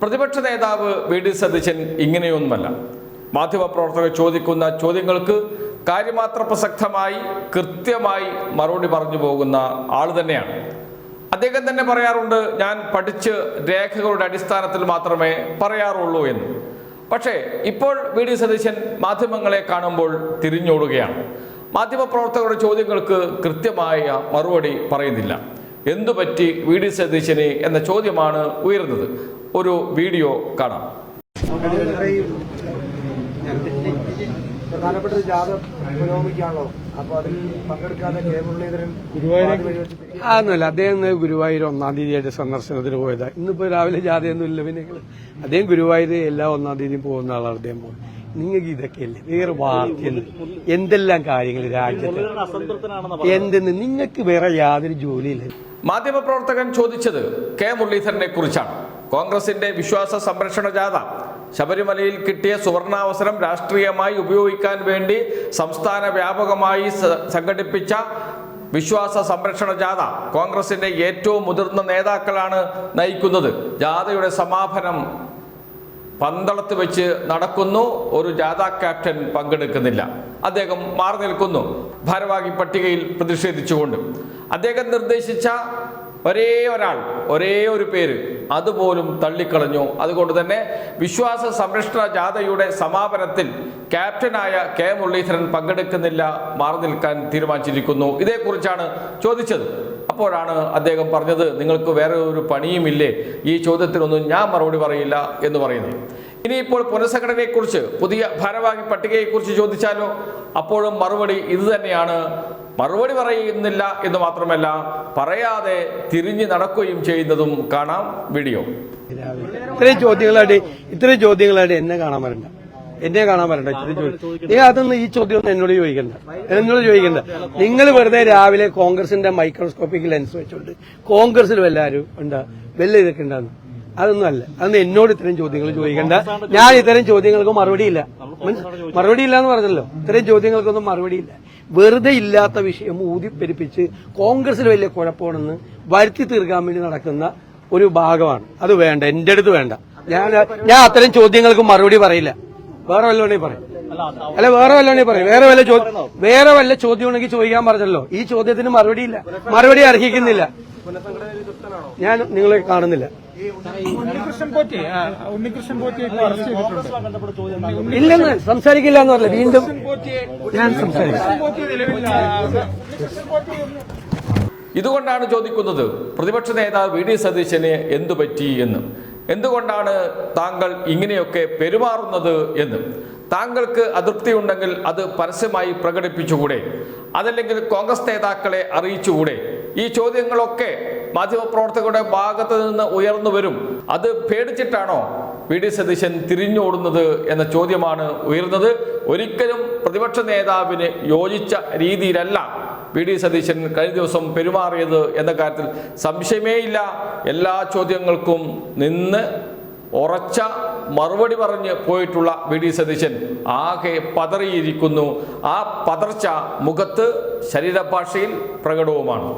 പ്രതിപക്ഷ നേതാവ് വി.ഡി. സതീശൻ ഇങ്ങനെയൊന്നുമല്ല. മാധ്യമപ്രവർത്തകർ ചോദിക്കുന്ന ചോദ്യങ്ങൾക്ക് കാര്യമാത്ര പ്രസക്തമായി കൃത്യമായി മറുപടി പറഞ്ഞു പോകുന്ന ആൾ തന്നെയാണ്. അദ്ദേഹം തന്നെ പറയാറുണ്ട്, ഞാൻ പഠിച്ച് രേഖകളുടെ അടിസ്ഥാനത്തിൽ മാത്രമേ പറയാറുള്ളൂ എന്ന്. പക്ഷേ ഇപ്പോൾ വി.ഡി. സതീശൻ മാധ്യമങ്ങളെ കാണുമ്പോൾ തിരിഞ്ഞോടുകയാണ്. മാധ്യമപ്രവർത്തകരുടെ ചോദ്യങ്ങൾക്ക് കൃത്യമായ മറുപടി പറയുന്നില്ല. എന്തുപറ്റി വി.ഡി. സതീശന് എന്ന ചോദ്യമാണ് ഉയർന്നത്. ഒരു വീഡിയോ കാണാം. പ്രധാനപ്പെട്ട ഒരു ജാഥ പുരോഗമിക്കാണല്ലോ, അപ്പൊ അതിൽ പങ്കെടുക്കാതെ കെ മുരളീധരൻ അതൊന്നുമല്ല. അദ്ദേഹം ഗുരുവായൂർ 1-ാം തീയതിയായിട്ട് സന്ദർശനത്തിന് പോയതാ. ഇന്നിപ്പോ രാവിലെ ജാഥയൊന്നും ഇല്ല. പിന്നെ അദ്ദേഹം ഗുരുവായൂർ എല്ലാ 1-ാം തീയതിയും പോകുന്ന ആളാണ് അദ്ദേഹം പോകുന്നത്. നിങ്ങൾക്ക് ഇതൊക്കെയല്ലേ വേറെ വാർത്തയുണ്ട്, എന്തെല്ലാം കാര്യങ്ങൾ രാജ്യത്ത് എന്തെന്ന് നിങ്ങൾക്ക് വേറെ യാതൊരു ജോലിയില്ല. മാധ്യമപ്രവർത്തകൻ ചോദിച്ചത് കെ മുരളീധരനെ കുറിച്ചാണ്. കോൺഗ്രസിന്റെ വിശ്വാസ സംരക്ഷണ ജാഥ ശബരിമലയിൽ കിട്ടിയ സുവർണാവസരം രാഷ്ട്രീയമായി ഉപയോഗിക്കാൻ വേണ്ടി സംസ്ഥാന വ്യാപകമായി സംഘടിപ്പിച്ച വിശ്വാസ സംരക്ഷണ ജാഥ കോൺഗ്രസിന്റെ ഏറ്റവും മുതിർന്ന നേതാക്കളാണ് നയിക്കുന്നത്. ജാഥയുടെ സമാപനം പന്തളത്ത് വെച്ച് നടക്കുന്നു. ഒരു ജാഥ ക്യാപ്റ്റൻ പങ്കെടുക്കുന്നില്ല. അദ്ദേഹം മാറി നിൽക്കുന്നു, ഭാരവാഹി പട്ടികയിൽ പ്രതിഷേധിച്ചുകൊണ്ട്. അദ്ദേഹം നിർദ്ദേശിച്ച ഒരേ ഒരാൾ, ഒരേ ഒരു പേര് അതുപോലും തള്ളിക്കളഞ്ഞു. അതുകൊണ്ട് തന്നെ വിശ്വാസ സംരക്ഷണ ജാഥയുടെ സമാപനത്തിൽ ക്യാപ്റ്റനായ കെ മുരളീധരൻ പങ്കെടുക്കുന്നില്ല, മാറി നിൽക്കാൻ തീരുമാനിച്ചിരിക്കുന്നു. ഇതേക്കുറിച്ചാണ് ചോദിച്ചത്. അപ്പോഴാണ് അദ്ദേഹം പറഞ്ഞത്, നിങ്ങൾക്ക് വേറെ ഒരു പണിയുമില്ലേ, ഈ ചോദ്യത്തിനൊന്നും ഞാൻ മറുപടി പറയില്ല എന്ന് പറയുന്നത്. ഇനിയിപ്പോൾ പുനഃസംഘടനയെക്കുറിച്ച്, പുതിയ ഭാരവാഹി പട്ടികയെക്കുറിച്ച് ചോദിച്ചാലോ? അപ്പോഴും മറുപടി ഇത് തന്നെയാണ്. മറുപടി പറയുന്നില്ല എന്ന് മാത്രമല്ല, പറയാതെ തിരിഞ്ഞു നടക്കുകയും ചെയ്യുന്നതും കാണാം. വീഡിയോ. ഇത്രയും ചോദ്യങ്ങളായിട്ട് എന്നെ കാണാൻ വരണ്ട. ഇത്രയും ചോദ്യം അതൊന്നും ഈ ചോദ്യം ഒന്നും എന്നോട് ചോദിക്കണ്ട. നിങ്ങൾ വെറുതെ രാവിലെ കോൺഗ്രസിന്റെ മൈക്രോസ്കോപ്പിക് ലെൻസ് വെച്ചോണ്ട് കോൺഗ്രസിലും എല്ലാവരും ഉണ്ടാ വല്ല ഇതൊക്കെ ഉണ്ടാകുന്നു. അതൊന്നും അല്ല. അതൊന്നും എന്നോട് ഇത്തരം ചോദ്യങ്ങൾ ചോദിക്കണ്ട. ഞാൻ ഇത്തരം ചോദ്യങ്ങൾക്ക് മറുപടിയില്ല എന്ന് പറഞ്ഞല്ലോ. ഇത്തരം ചോദ്യങ്ങൾക്കൊന്നും മറുപടിയില്ല. വെറുതെ ഇല്ലാത്ത വിഷയം ഊതിപ്പെരിപ്പിച്ച് കോൺഗ്രസിൽ വലിയ കുഴപ്പമാണെന്ന് വരുത്തി തീർക്കാൻ വേണ്ടി നടക്കുന്ന ഒരു ഭാഗമാണ്. അത് വേണ്ട, എന്റെ അടുത്ത് വേണ്ട. ഞാൻ അത്തരം ചോദ്യങ്ങൾക്ക് മറുപടി പറയില്ല. വേറെ വല്ലവണേ പറയും. വേറെ വല്ല ചോദ്യം ഉണ്ടെങ്കിൽ ചോദിക്കാൻ പറഞ്ഞല്ലോ. ഈ ചോദ്യത്തിന് മറുപടി അർഹിക്കുന്നില്ല. ഞാൻ നിങ്ങളെ കാണുന്നില്ല. ഇല്ലെന്ന് സംസാരിക്കില്ല എന്ന് പറഞ്ഞില്ല. വീണ്ടും ഞാൻ സംസാരിക്കും. ഇതുകൊണ്ടാണ് ചോദിക്കുന്നത്, പ്രതിപക്ഷ നേതാവ് വി.ഡി. സതീശന് എന്തുപറ്റി എന്ന്. എന്തുകൊണ്ടാണ് താങ്കൾ ഇങ്ങനെയൊക്കെ പെരുമാറുന്നത് എന്ന്. താങ്കൾക്ക് അതൃപ്തിയുണ്ടെങ്കിൽ അത് പരസ്യമായി പ്രകടിപ്പിച്ചുകൂടെ? അതല്ലെങ്കിൽ കോൺഗ്രസ് നേതാക്കളെ അറിയിച്ചുകൂടെ? ഈ ചോദ്യങ്ങളൊക്കെ മാധ്യമപ്രവർത്തകരുടെ ഭാഗത്ത് നിന്ന് ഉയർന്നു വരും. അത് പേടിച്ചിട്ടാണോ വി.ഡി. സതീശൻ തിരിഞ്ഞോടുന്നത് എന്ന ചോദ്യമാണ് ഉയർന്നത്. ഒരിക്കലും പ്രതിപക്ഷ നേതാവിന് യോജിച്ച രീതിയിലല്ല വി.ഡി. സതീശൻ കഴിഞ്ഞ ദിവസം പെരുമാറിയത് എന്ന കാര്യത്തിൽ സംശയമേയില്ല. എല്ലാ ചോദ്യങ്ങൾക്കും നിന്ന് ഉറച്ച മറുപടി പറഞ്ഞ് പോയിട്ടുള്ള വി.ഡി. സതീശൻ ആകെ പതറിയിരിക്കുന്നു. ആ പതർച്ച മുഖത്ത് ശരീരഭാഷയിൽ പ്രകടവുമാണ്.